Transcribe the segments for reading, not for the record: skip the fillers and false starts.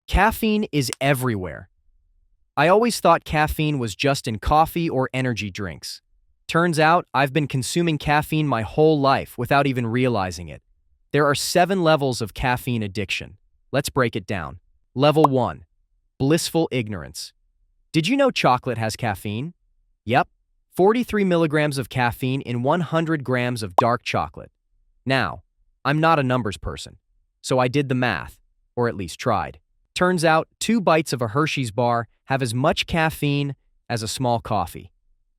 Caffeine is everywhere. I always thought caffeine was just in coffee or energy drinks. Turns out I've been consuming caffeine my whole life without even realizing it. There are 7 levels of caffeine addiction. Let's break it down. Level 1. Blissful ignorance. Did you know chocolate has caffeine? Yep, 43 milligrams of caffeine in 100 grams of dark chocolate. Now, I'm not a numbers person, so I did the math, or at least tried. Turns out 2 bites of a Hershey's bar have as much caffeine as a small coffee.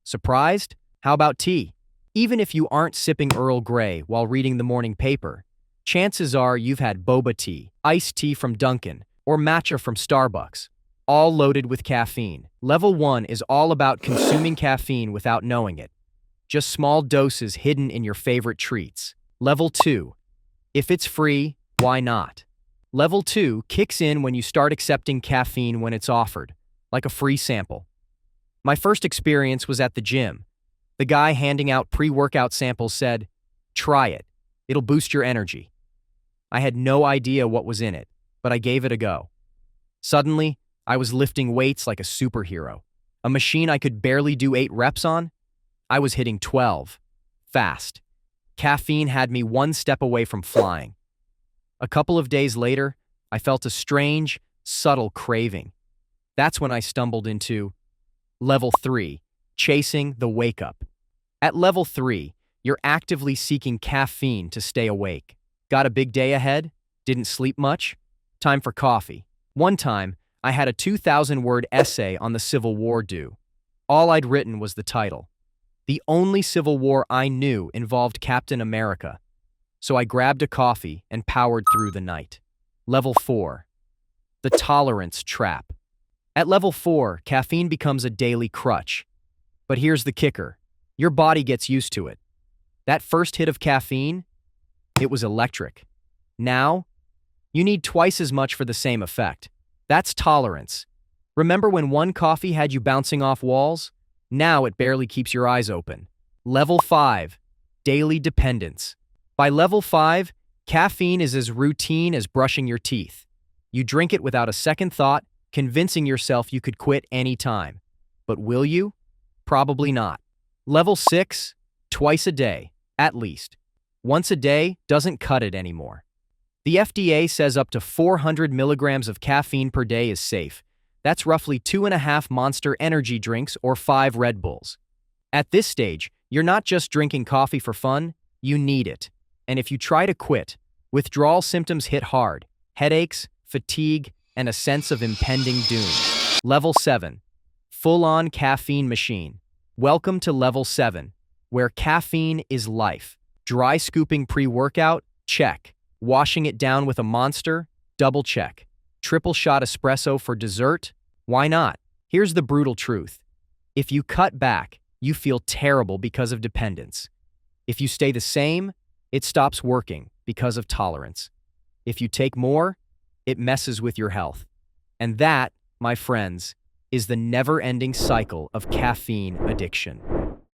Surprised? How about tea? Even if you aren't sipping Earl Grey while reading the morning paper, chances are you've had boba tea, iced tea from Dunkin', or matcha from Starbucks, all loaded with caffeine. Level 1 is all about consuming caffeine without knowing it. Just small doses hidden in your favorite treats. Level 2. If it's free, why not? Level 2 kicks in when you start accepting caffeine when it's offered, like a free sample. My first experience was at the gym. The guy handing out pre-workout samples said, "Try it. It'll boost your energy." I had no idea what was in it, but I gave it a go. Suddenly, I was lifting weights like a superhero. A machine I could barely do 8 reps on, I was hitting 12. Fast. Caffeine had me one step away from flying. A couple of days later, I felt a strange, subtle craving. That's when I stumbled into Level 3, chasing the wake-up. At Level 3, you're actively seeking caffeine to stay awake. Got a big day ahead? Didn't sleep much? Time for coffee. One time, I had a 2,000-word essay on the Civil War due. All I'd written was the title. The only Civil War I knew involved Captain America. So I grabbed a coffee and powered through the night. Level 4. The tolerance trap. At Level 4, caffeine becomes a daily crutch. But here's the kicker. Your body gets used to it. That first hit of caffeine, it was electric. Now, you need twice as much for the same effect. That's tolerance. Remember when one coffee had you bouncing off walls? Now it barely keeps your eyes open. Level 5. Daily dependence. By Level 5, caffeine is as routine as brushing your teeth. You drink it without a second thought, convincing yourself you could quit any time. But will you? Probably not. Level 6, twice a day, at least. Once a day doesn't cut it anymore. The FDA says up to 400 milligrams of caffeine per day is safe. That's roughly 2.5 Monster energy drinks or 5 Red Bulls. At this stage, you're not just drinking coffee for fun, you need it. And if you try to quit, withdrawal symptoms hit hard: headaches, fatigue, and a sense of impending doom. Level 7. Full-on caffeine machine. Welcome to Level 7, where caffeine is life. Dry scooping pre-workout? Check. Washing it down with a Monster? Double check. Triple shot espresso for dessert? Why not? Here's the brutal truth. If you cut back, you feel terrible because of dependence. If you stay the same, it stops working because of tolerance. If you take more, it messes with your health. And that, my friends, is the never-ending cycle of caffeine addiction.